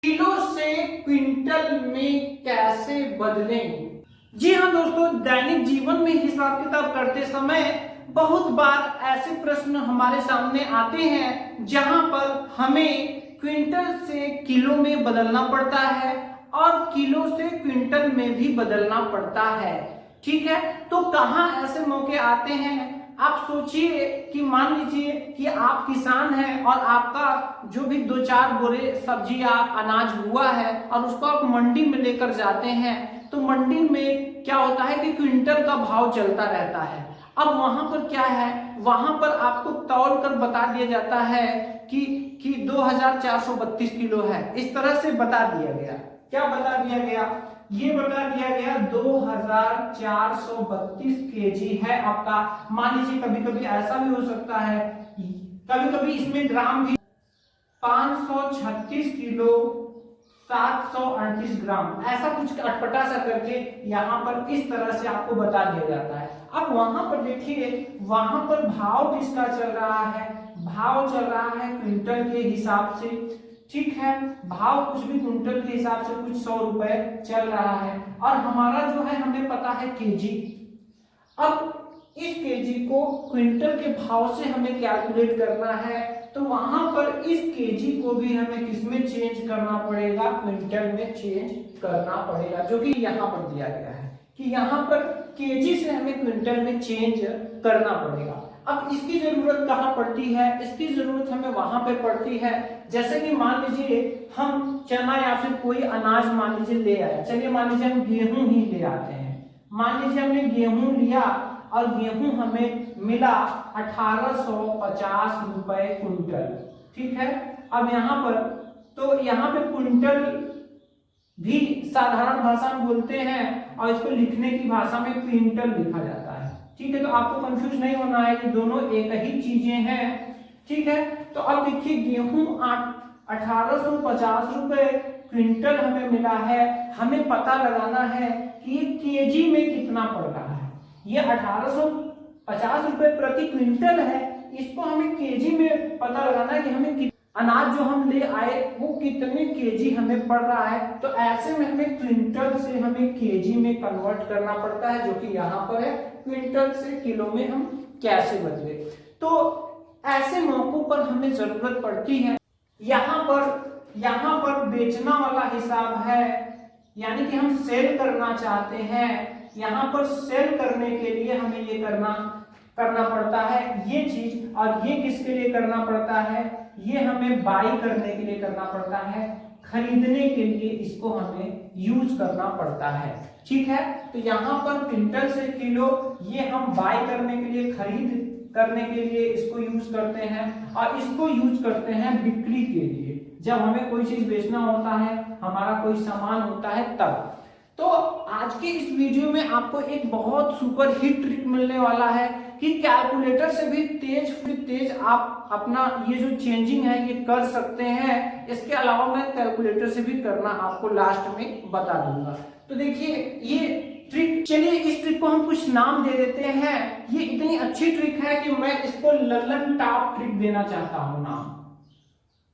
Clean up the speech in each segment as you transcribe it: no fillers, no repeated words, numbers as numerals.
Kilo से quintal में कैसे बदलें। जी हाँ दोस्तों, दैनिक जीवन में हिसाब किताब करते समय बहुत बार ऐसे प्रश्न हमारे सामने आते हैं जहां पर हमें क्विंटल से किलो में बदलना पड़ता है और किलो से क्विंटल में भी बदलना पड़ता है। ठीक है, तो कहाँ ऐसे मौके आते हैं। आप सोचिए कि मान लीजिए कि आप किसान हैं और आपका जो भी 2-4 बोरे सब्जी या अनाज हुआ है और उसको आप मंडी में लेकर जाते हैं, तो मंडी में क्या होता है कि क्विंटल का भाव चलता रहता है। अब वहां पर क्या है, वहां पर आपको तौल कर बता दिया जाता है कि 2432 किलो है। इस तरह से बता दिया गया। क्या बता दिया गया, ये बता दिया गया 2432 केजी है आपका। मान लीजिए कभी कभी ऐसा भी हो सकता है, कभी कभी इसमें ग्राम भी 536 किलो 738 ग्राम, ऐसा कुछ अटपटा सा करके यहाँ पर इस तरह से आपको बता दिया जाता है। अब वहां पर देखिए, वहां पर भाव किसका चल रहा है, भाव चल रहा है क्विंटल के हिसाब से। ठीक है, भाव कुछ भी क्विंटल के हिसाब से कुछ 100 रुपए चल रहा है और हमारा जो है हमें पता है केजी। अब इस केजी को क्विंटल के भाव से हमें कैलकुलेट करना है, तो वहां पर इस केजी को भी हमें किसमें चेंज करना पड़ेगा, क्विंटल में चेंज करना पड़ेगा, जो कि यहाँ पर दिया गया है कि यहाँ पर केजी से हमें क्विंटल में चेंज करना पड़ेगा। अब इसकी जरूरत कहाँ पड़ती है, इसकी जरूरत हमें वहां पे पड़ती है जैसे कि मान लीजिए हम चना या फिर कोई अनाज मान लीजिए ले आए। चलिए मान लीजिए हम गेहूं ही ले आते हैं। मान लीजिए हमने गेहूं लिया और गेहूं हमें मिला 1850 रुपए क्विंटल। ठीक है, अब यहाँ पर तो यहाँ पे क्विंटल भी साधारण भाषा में बोलते हैं और इसको लिखने की भाषा में क्विंटल लिखा जाता है। ठीक है, तो आपको कंफ्यूज नहीं होना है कि दोनों एक ही चीजें हैं। ठीक है, तो अब देखिए गेहूं 1850 रुपए क्विंटल हमें मिला है। हमें पता लगाना है कि ये केजी में कितना पड़ रहा है। ये 1850 रुपए प्रति क्विंटल है, इसको हमें केजी में पता लगाना है कि हमें अनाज जो हम ले आए वो कितने केजी हमें पड़ रहा है। तो ऐसे में हमें क्विंटल से हमें केजी में कन्वर्ट करना पड़ता है, जो कि यहाँ पर है क्विंटल से किलो में हम कैसे बदले। तो ऐसे मौकों पर हमें जरूरत पड़ती है। यहाँ पर बेचना वाला हिसाब है, यानी कि हम सेल करना चाहते हैं। यहाँ पर सेल करने के लिए हमें ये करना पड़ता है ये चीज, और ये किसके लिए करना पड़ता है, ये हमें बाई करने के लिए करना पड़ता है, खरीदने के लिए इसको हमें यूज करना पड़ता है। ठीक है, तो यहाँ पर क्विंटल से किलो ये हम बाई करने के लिए, खरीद करने के लिए इसको यूज करते हैं, और इसको यूज करते हैं बिक्री के लिए। जब हमें कोई चीज बेचना होता है, हमारा कोई सामान होता है तब। तो आज के इस वीडियो में आपको एक बहुत सुपर हिट ट्रिक मिलने वाला है कि कैलकुलेटर से भी तेज आप अपना ये जो चेंजिंग है ये कर सकते हैं। इसके अलावा मैं कैलकुलेटर से भी करना आपको लास्ट में बता दूंगा। तो देखिए ये ट्रिक, चलिए इस ट्रिक को हम कुछ नाम दे देते हैं। ये इतनी अच्छी ट्रिक है कि मैं इसको लल्लन टॉप ट्रिक देना चाहता हूं नाम।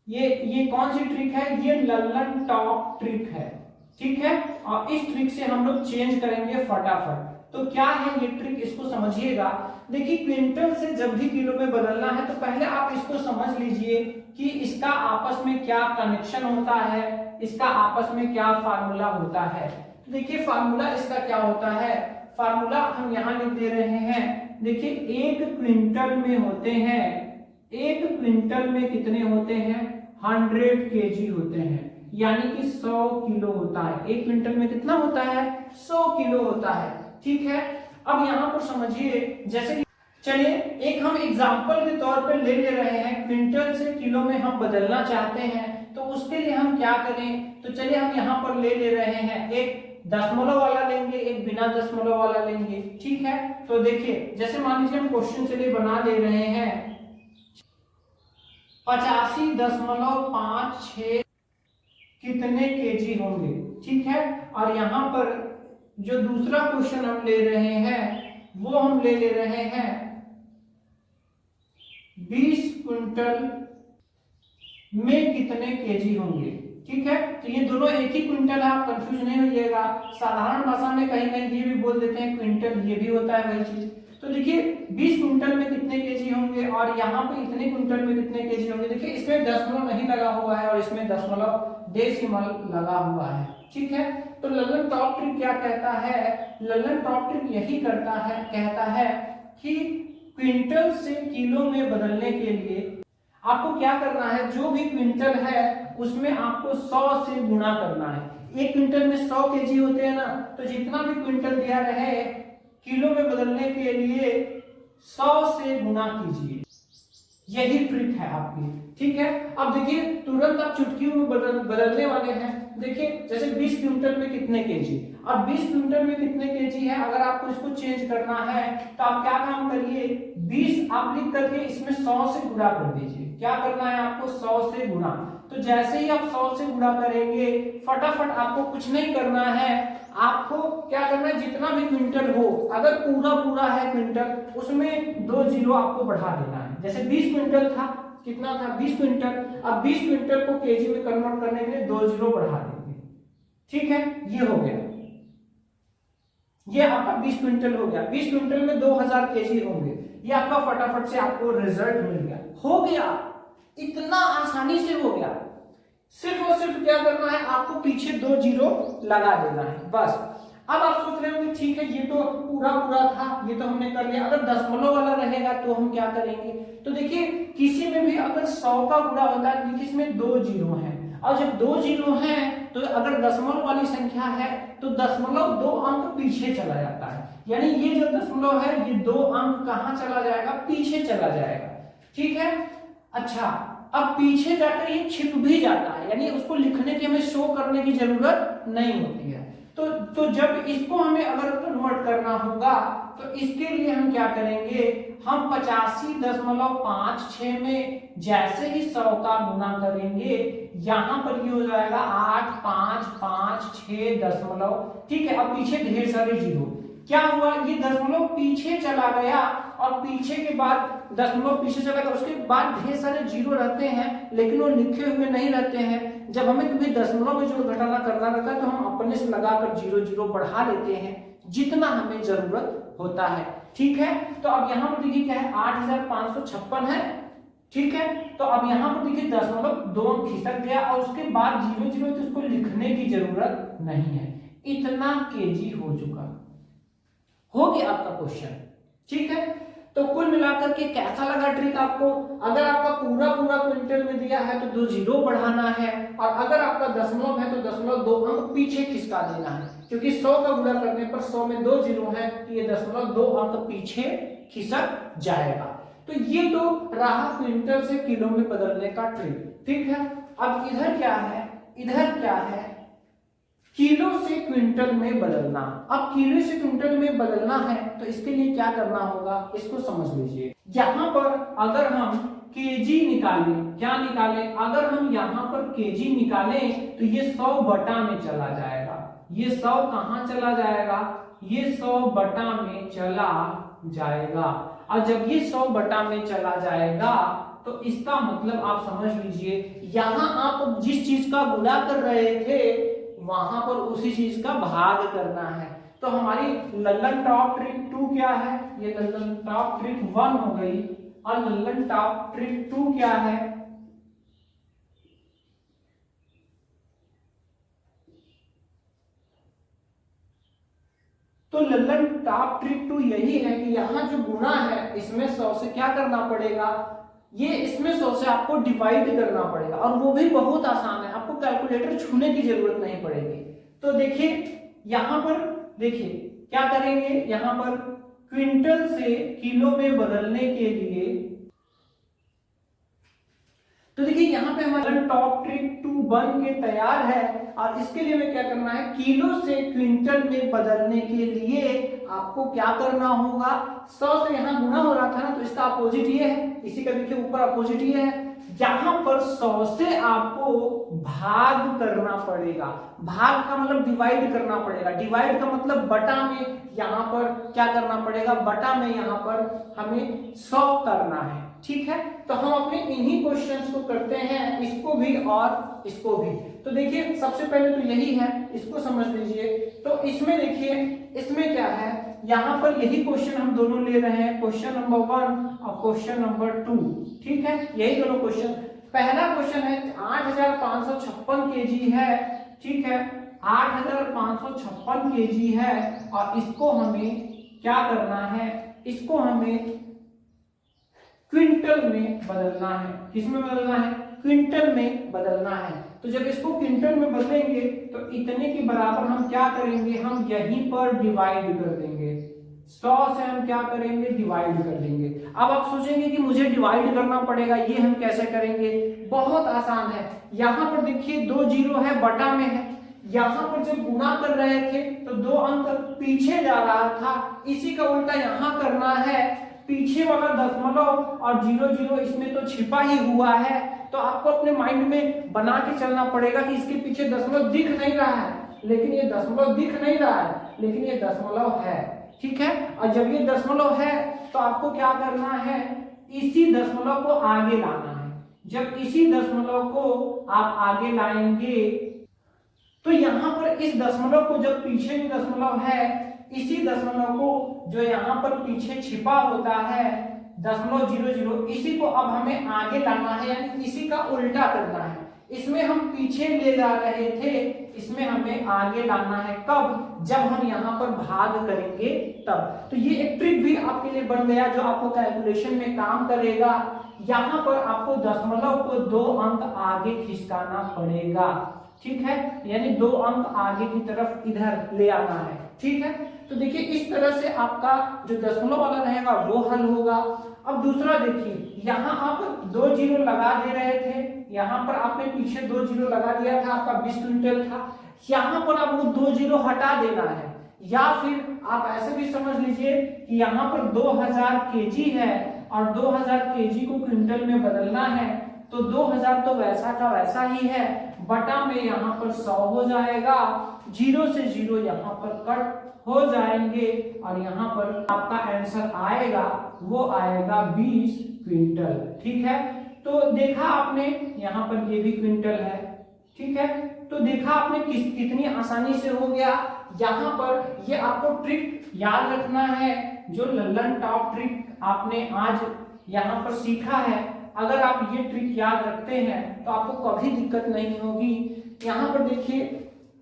ये कौन सी ट्रिक है, ये लल्लन टॉप ट्रिक है। ठीक है, और इस ट्रिक से हम लोग चेंज करेंगे फटाफट। तो क्या है ये ट्रिक, इसको समझिएगा। देखिए क्विंटल से जब भी किलो में बदलना है तो पहले आप इसको समझ लीजिए कि इसका आपस में क्या कनेक्शन होता है, इसका आपस में क्या फार्मूला होता है। तो देखिए फार्मूला इसका क्या होता है, फार्मूला हम यहाँ लिख दे रहे हैं। देखिए एक क्विंटल में होते हैं, एक क्विंटल में कितने होते हैं, 100 केजी होते हैं, यानी कि 100 किलो होता है। एक क्विंटल में कितना होता है, 100 किलो होता है। ठीक है, अब यहाँ पर समझिए, जैसे कि चलिए एक हम एग्जांपल के तौर पर ले रहे हैं, क्विंटल से किलो में हम बदलना चाहते हैं, तो उसके लिए हम क्या करें। तो चलिए हम यहाँ पर ले रहे हैं, एक दशमलव वाला लेंगे, एक बिना दशमलव वाला लेंगे। ठीक है, तो देखिए जैसे मान लीजिए हम क्वेश्चन चलिए बना ले रहे हैं 85.56 कितने केजी होंगे। ठीक है, और यहाँ पर जो दूसरा क्वेश्चन हम ले रहे हैं वो हम ले रहे हैं 20 क्विंटल में कितने केजी होंगे। ठीक है, तो ये दोनों एक ही क्विंटल है, आप कंफ्यूज नहीं होइएगा। साधारण भाषा में कहीं कहीं ये भी बोल देते हैं क्विंटल, ये भी होता है वही चीज। तो देखिए 20 क्विंटल में कितने केजी होंगे और यहाँ पे इतने क्विंटल में कितने केजी होंगे। देखिए इसमें दशमलव नहीं लगा हुआ है और इसमें दशमलव डेसिमल लगा हुआ है, ठीक है। तो ललन टॉप ट्रिक क्या कहता है, ललन टॉप ट्रिक यही करता है, कहता है कि क्विंटल से किलो में बदलने के लिए आपको क्या करना है, जो भी क्विंटल है उसमें आपको 100 से गुणा करना है। एक क्विंटल में 100 केजी होते हैं ना, तो जितना भी क्विंटल दिया रहे किलो में बदलने के लिए 100 से गुणा कीजिए, यही ट्रिक है आपकी, ठीक है। अब देखिए तुरंत आप चुटकियों में बदलने वाले हैं। देखिए जैसे 20 क्विंटल में कितने केजी, अब 20 क्विंटल में कितने केजी है, अगर आपको इसको चेंज करना है तो आप क्या काम करिए, 20 आप लिख करके इसमें 100 से गुणा कर दीजिए। क्या करना है आपको, 100 से गुणा। तो जैसे ही आप 100 से गुणा करेंगे, फटाफट आपको कुछ नहीं करना है, आपको क्या करना है, जितना भी क्विंटल हो, अगर पूरा है क्विंटल, उसमें 2 जीरो आपको बढ़ा देना है। जैसे 20 क्विंटल था, कितना था 20 क्विंटल, अब 20 क्विंटल को केजी में कन्वर्ट करने के लिए 2 जीरो बढ़ा देंगे, ठीक है। ये हो गया, ये आपका 20 क्विंटल हो गया। 20 क्विंटल में 2000 केजी होंगे, ये आपका फटाफट से आपको रिजल्ट मिल गया, हो गया, इतना आसानी से हो गया। सिर्फ और सिर्फ क्या करना है, आपको पीछे 2 जीरो लगा देना है, बस। अब आप सोच रहे होंगे ठीक है ये तो पूरा था, ये तो हमने कर लिया, अगर दशमलव वाला रहेगा तो हम क्या करेंगे। तो देखिए किसी में भी अगर 100 का गुणा होता है, देखिए इसमें 2 जीरो हैं, और जब 2 जीरो हैं तो अगर दशमलव वाली संख्या है तो दशमलव 2 अंक पीछे चला जाता है, यानी ये जो दशमलव है ये 2 अंक कहां चला जाएगा, पीछे चला जाएगा, ठीक है। अच्छा, अब पीछे जाकर ये छिप भी जाता है, यानी उसको लिखने की हमें शो करने की जरूरत नहीं होती है। तो जब इसको हमें अगर कन्वर्ट करना होगा तो इसके लिए हम क्या करेंगे, हम 85.56 में जैसे ही 100 का गुना करेंगे, यहां पर ये हो जाएगा 8556 दशमलव, ठीक है। अब पीछे ढेर सारे जीरो, क्या हुआ, ये दशमलव पीछे चला गया और पीछे के बाद दशमलव पीछे चला गया, उसके बाद ढेर सारे जीरो रहते हैं, लेकिन वो लिखे हुए नहीं रहते हैं। जब हमें कभी दशमलव में जो घटाना करना रहता है तो हम अपने से लगाकर जीरो जीरो बढ़ा लेते हैं जितना हमें जरूरत होता है, ठीक है। तो अब यहाँ पर देखिए क्या है, 8556 है, ठीक है। तो अब यहाँ पर देखिए दशमलव 2 खिसक गया और उसके बाद जीरो जीरो, तो उसको लिखने की जरूरत नहीं है, इतना केजी हो चुका, हो गया आपका क्वेश्चन, ठीक है। तो कुल मिलाकर के कैसा लगा ट्रिक आपको, अगर आपका पूरा क्विंटल में दिया है तो 2 जीरो बढ़ाना है, और अगर आपका दशमलव है तो दशमलव 2 अंक पीछे खिसका देना है, क्योंकि 100 का गुणा करने पर 100 में 2 जीरो है तो ये दशमलव 2 अंक पीछे खिसक जाएगा। तो ये तो रहा क्विंटल से किलो में बदलने का ट्रिक, ठीक है। अब इधर क्या है, इधर क्या है, किलो से क्विंटल में बदलना। अब किलो से क्विंटल में बदलना है तो इसके लिए क्या करना होगा, इसको समझ लीजिए। यहां पर अगर हम केजी निकालें, क्या निकालें, अगर हम यहां पर केजी निकालें तो ये 100 बटा में चला जाएगा, ये 100 कहां चला जाएगा, ये 100 बटा में चला जाएगा। और जब ये 100 बटा में चला जाएगा तो इसका मतलब आप समझ लीजिए, यहां आप जिस चीज का गुणा कर रहे थे वहां पर उसी चीज का भाग करना है। तो हमारी ललन टॉप ट्रिक 2 क्या है, ये ललन टॉप ट्रिक 1 हो गई, और ललन टॉप ट्रिक 2 क्या है, तो ललन टॉप ट्रिक 2 यही है कि यहां जो गुणा है इसमें 100 से क्या करना पड़ेगा, ये इसमें 100 से आपको डिवाइड करना पड़ेगा, और वो भी बहुत आसान है, आपको कैलकुलेटर छूने की जरूरत नहीं पड़ेगी। तो देखिए यहां पर देखिए क्या करेंगे, यहां पर क्विंटल से किलो में बदलने के लिए, तो देखिए यहां पे हमारा टॉप ट्रिक 2 बन के तैयार है। और इसके लिए हमें क्या करना है, किलो से क्विंटल में बदलने के लिए आपको क्या करना होगा, 100 से यहां गुणा हो रहा था ना, तो इसका अपोजिट ये है, इसी का देखिए ऊपर अपोजिट ये है, यहां पर 100 से आपको भाग करना पड़ेगा। भाग का मतलब डिवाइड करना पड़ेगा, डिवाइड का मतलब बटा में यहां पर क्या करना पड़ेगा, बटा में यहां पर हमें 100 करना है, ठीक है, तो हम अपने इन्हीं क्वेश्चंस को करते हैं, इसको भी और इसको भी। तो देखिए सबसे पहले तो यही है, इसको समझ लीजिए। तो इसमें देखिए, इसमें क्या है, यहाँ पर यही क्वेश्चन हम दोनों ले रहे हैं, क्वेश्चन नंबर 1 और क्वेश्चन नंबर 2, ठीक है, यही दोनों क्वेश्चन। पहला क्वेश्चन है 8556 केजी है, ठीक है, 8556 केजी है, और इसको हमें क्या करना है, इसको हमें क्विंटल में बदलना है। किसमें बदलना है, क्विंटल में बदलना है। तो जब इसको क्विंटल में बदलेंगे तो इतने के बराबर हम क्या करेंगे, हम यहीं पर डिवाइड कर देंगे, 100 से हम क्या करेंगे, डिवाइड कर देंगे। अब आप सोचेंगे कि मुझे डिवाइड करना पड़ेगा, ये हम कैसे करेंगे, बहुत आसान है। यहाँ पर देखिए 2 जीरो है, बटा में है, यहाँ पर जब गुणा कर रहे थे तो 2 अंक पीछे जा रहा था, इसी का उल्टा यहाँ करना है, पीछे वाला दशमलव और 00 इसमें तो छिपा ही हुआ है, तो आपको अपने माइंड में बना के चलना पड़ेगा कि इसके पीछे दशमलव दिख नहीं रहा है, लेकिन ये दशमलव दिख नहीं रहा है, लेकिन ये दशमलव है, ठीक है। और जब ये दशमलव है तो आपको क्या करना है, इसी दशमलव को आगे लाना है। जब इसी दशमलव को आप आगे लाएंगे तो यहाँ पर इस दशमलव को, जब पीछे भी दशमलव है, इसी दशमलव को जो यहाँ पर पीछे छिपा होता है दशमलव 00, इसी को अब हमें आगे लाना है, यानी इसी का उल्टा करना है। इसमें हम पीछे ले जा रहे थे, इसमें हमें आगे लाना है, कब, जब हम यहाँ पर भाग करेंगे तब। तो ये एक ट्रिक भी आपके लिए बन गया जो आपको कैलकुलेशन में काम करेगा। यहाँ पर आपको दशमलव को 2 अंक आगे खिसकाना पड़ेगा, ठीक है, यानी 2 अंक आगे की तरफ इधर ले आना है, ठीक है। तो देखिए इस तरह से आपका जो दशमलव वाला रहेगा वो हल होगा। अब दूसरा देखिए, यहाँ आप 2 जीरो लगा दे रहे थे, यहाँ पर आपने पीछे 2 जीरो लगा दिया था, आपका 20 क्विंटल था, यहाँ पर आपको 2 जीरो हटा देना है, या फिर आप ऐसे भी समझ लीजिए कि यहाँ पर 2000 केजी है और 2000 केजी को क्विंटल में बदलना है, तो 2000 तो वैसा का वैसा ही है, बटा में यहाँ पर 100 हो जाएगा, 0 से 0 यहाँ पर कट हो जाएंगे, और यहाँ पर आपका आंसर आएगा, वो आएगा 20 क्विंटल, ठीक है। तो देखा आपने, यहाँ पर ये भी क्विंटल है, ठीक है। तो देखा आपने कितनी आसानी से हो गया। यहाँ पर ये आपको ट्रिक याद रखना है, जो लल्लन टॉप ट्रिक आपने आज यहाँ पर सीखा है, अगर आप ये ट्रिक याद रखते हैं तो आपको कभी दिक्कत नहीं होगी। यहाँ पर देखिए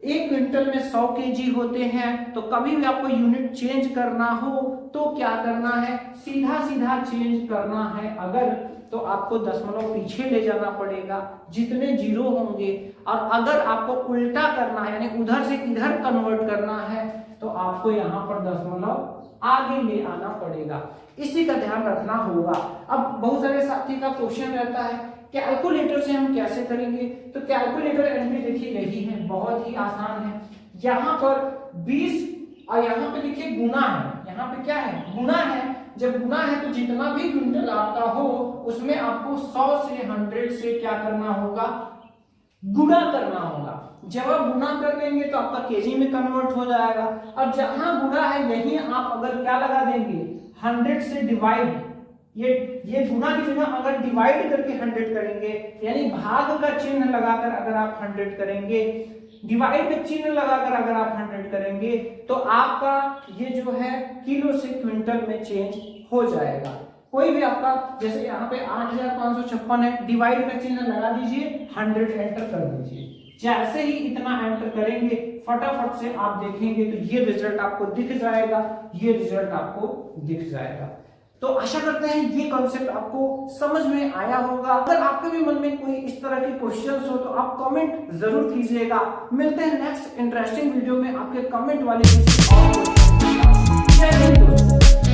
1 क्विंटल में 100 केजी होते हैं, तो कभी भी आपको यूनिट चेंज करना हो तो क्या करना है, सीधा सीधा चेंज करना है। अगर तो आपको दशमलव पीछे ले जाना पड़ेगा, जितने जीरो होंगे, और अगर आपको उल्टा करना है, यानी उधर से इधर कन्वर्ट करना है, तो आपको यहाँ पर दशमलव आगे ले आना पड़ेगा। इसी का ध्यान रखना होगा। अब बहुत सारे साथी का क्वेश्चन रहता है कैलकुलेटर से हम कैसे करेंगे, तो कैलकुलेटर एंट्री देखिए यही है, बहुत ही आसान है। यहाँ पर 20 और यहाँ पे देखिए गुना है, यहाँ पे क्या है, गुना है। जब गुना है तो जितना भी क्विंटल आपका हो उसमें आपको 100 से 100 से क्या करना होगा, गुणा करना होगा। जब आप गुणा कर देंगे तो आपका केजी में कन्वर्ट हो जाएगा, और जहां गुणा है यहीं आप अगर क्या लगा देंगे, 100 से डिवाइड, ये गुणा की जगह अगर डिवाइड करके 100 करेंगे, यानी भाग का चिन्ह लगाकर अगर आप 100 करेंगे, डिवाइड का चिन्ह लगाकर अगर आप 100 करेंगे, तो आपका ये जो है किलो से क्विंटल में चेंज हो जाएगा। कोई भी आपका, जैसे यहाँ पे 8556 है, डिवाइड का चिन्ह लगा दीजिए, 100 एंटर कर दीजिए। जैसे ही इतना एंटर करेंगे फटाफट से आप देखेंगे तो ये रिजल्ट आपको दिख जाएगा, ये रिजल्ट आपको दिख जाएगा। तो आशा करते हैं ये कॉन्सेप्ट आपको समझ में आया होगा। अगर आपके भी मन में कोई इस तरह के क्वेश्चंस हो तो आप कमेंट जरूर कीजिएगा। मिलते हैं नेक्स्ट इंटरेस्टिंग वीडियो में आपके कमेंट वाले किसी और क्वेश्चन के साथ। जय हिंद दोस्तों।